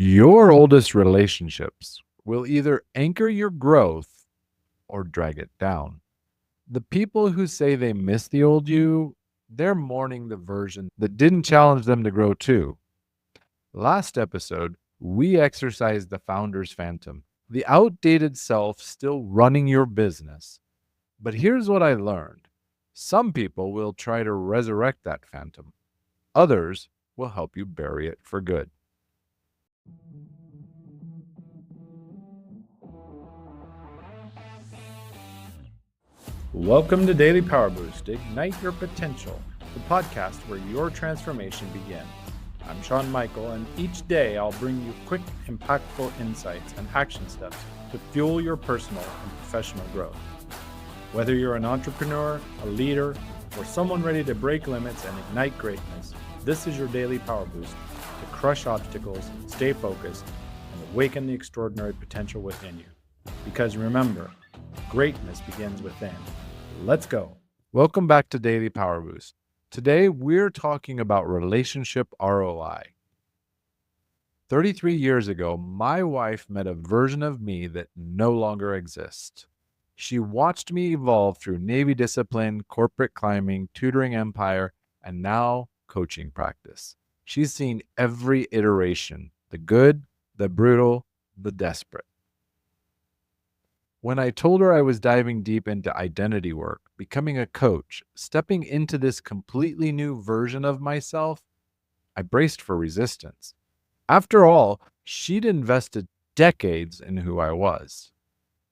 Your oldest relationships will either anchor your growth or drag it down. The people who say they miss the old you, they're mourning the version that didn't challenge them to grow too. Last episode, we exercised the founder's phantom, the outdated self still running your business. But here's what I learned: some people will try to resurrect that phantom, others will help you bury it for good. Welcome to Daily Power Boost, Ignite Your Potential, the podcast where your transformation begins. I'm Sean Michael, and each day I'll bring you quick, impactful insights and action steps to fuel your personal and professional growth. Whether you're an entrepreneur, a leader, or someone ready to break limits and ignite greatness, this is your daily power boost to crush obstacles, stay focused, and awaken the extraordinary potential within you. Because remember, greatness begins within. Let's go. Welcome back to Daily Power Boost. Today, we're talking about relationship ROI. 33 years ago, my wife met a version of me that no longer exists. She watched me evolve through Navy discipline, corporate climbing, tutoring empire, and now coaching practice. She's seen every iteration, the good, the brutal, the desperate. When I told her I was diving deep into identity work, becoming a coach, stepping into this completely new version of myself, I braced for resistance. After all, she'd invested decades in who I was.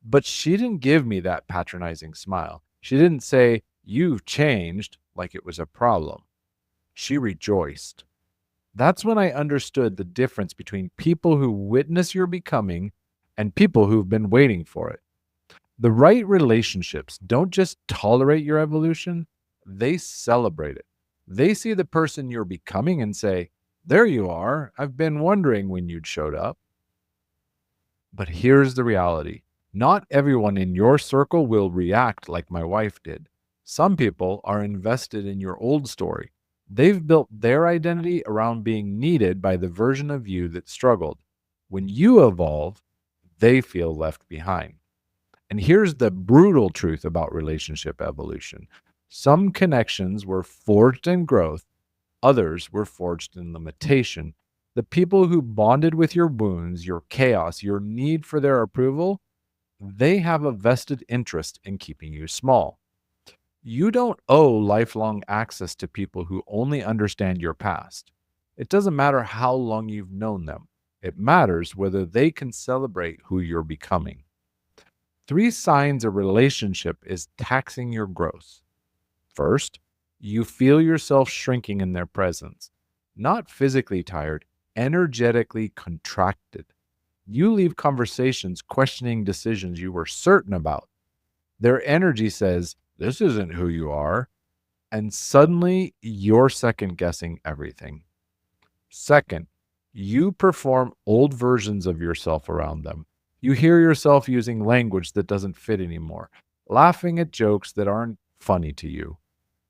But she didn't give me that patronizing smile. She didn't say, "You've changed," like it was a problem. She rejoiced. That's when I understood the difference between people who witness your becoming and people who've been waiting for it. The right relationships don't just tolerate your evolution, they celebrate it. They see the person you're becoming and say, "There you are. I've been wondering when you'd showed up." But here's the reality: not everyone in your circle will react like my wife did. Some people are invested in your old story. They've built their identity around being needed by the version of you that struggled. When you evolve, they feel left behind. And here's the brutal truth about relationship evolution: some connections were forged in growth, others were forged in limitation. The people who bonded with your wounds, your chaos, your need for their approval, they have a vested interest in keeping you small. You don't owe lifelong access to people who only understand your past. It doesn't matter how long you've known them. It matters whether they can celebrate who you're becoming. 3 signs a relationship is taxing your growth. First, you feel yourself shrinking in their presence. Not physically tired, energetically contracted. You leave conversations questioning decisions you were certain about. Their energy says, "This isn't who you are." And suddenly, you're second guessing everything. Second, you perform old versions of yourself around them. You hear yourself using language that doesn't fit anymore, laughing at jokes that aren't funny to you,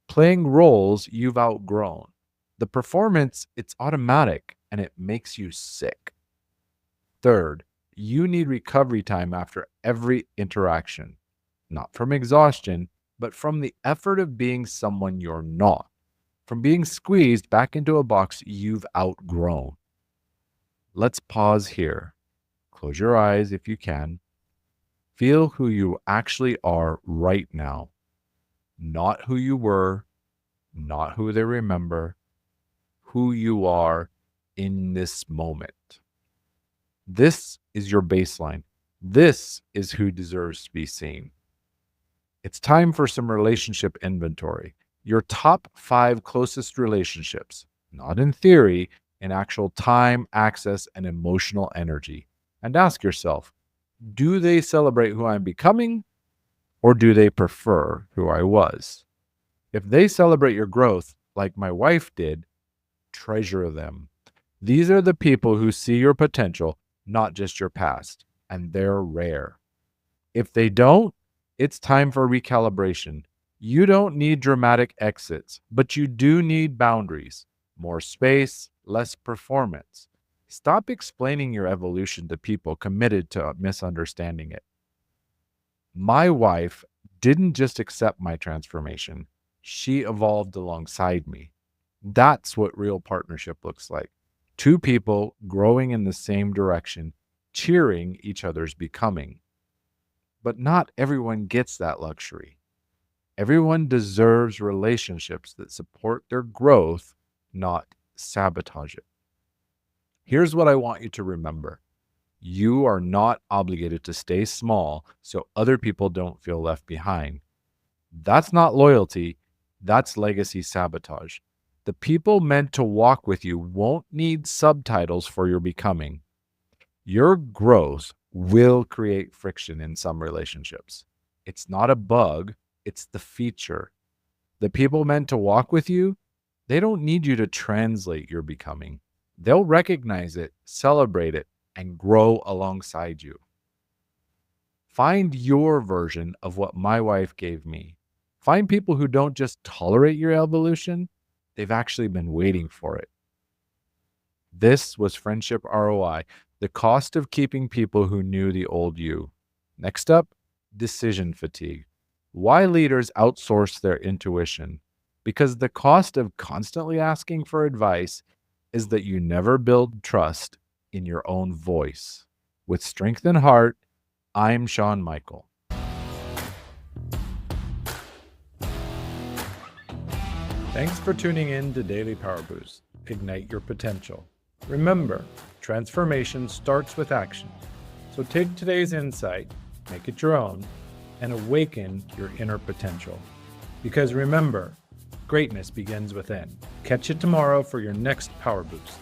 playing roles you've outgrown. The performance, it's automatic and it makes you sick. Third, you need recovery time after every interaction, not from exhaustion, but from the effort of being someone you're not, from being squeezed back into a box you've outgrown. Let's pause here. Close your eyes if you can. Feel who you actually are right now. Not who you were, not who they remember, who you are in this moment. This is your baseline. This is who deserves to be seen. It's time for some relationship inventory. Your top 5 closest relationships, not in theory, in actual time, access, and emotional energy. And ask yourself, do they celebrate who I'm becoming, or do they prefer who I was? If they celebrate your growth, like my wife did, treasure them. These are the people who see your potential, not just your past, and they're rare. If they don't, it's time for recalibration. You don't need dramatic exits, but you do need boundaries, more space, less performance. Stop explaining your evolution to people committed to misunderstanding it. My wife didn't just accept my transformation, she evolved alongside me. That's what real partnership looks like. Two people growing in the same direction, cheering each other's becoming. But not everyone gets that luxury. Everyone deserves relationships that support their growth, not sabotage it. Here's what I want you to remember: you are not obligated to stay small so other people don't feel left behind. That's not loyalty, that's legacy sabotage. The people meant to walk with you won't need subtitles for your becoming. Your growth will create friction in some relationships. It's not a bug, it's the feature. The people meant to walk with you, they don't need you to translate your becoming. They'll recognize it, celebrate it, and grow alongside you. Find your version of what my wife gave me. Find people who don't just tolerate your evolution, they've actually been waiting for it. This was Friendship ROI, the cost of keeping people who knew the old you. Next up, decision fatigue. Why leaders outsource their intuition. Because the cost of constantly asking for advice is that you never build trust in your own voice. With strength and heart, I'm Sean Michael. Thanks for tuning in to Daily Power Boost. Ignite your potential. Remember, transformation starts with action. So take today's insight, make it your own, and awaken your inner potential. Because remember, greatness begins within. Catch you tomorrow for your next Power Boost.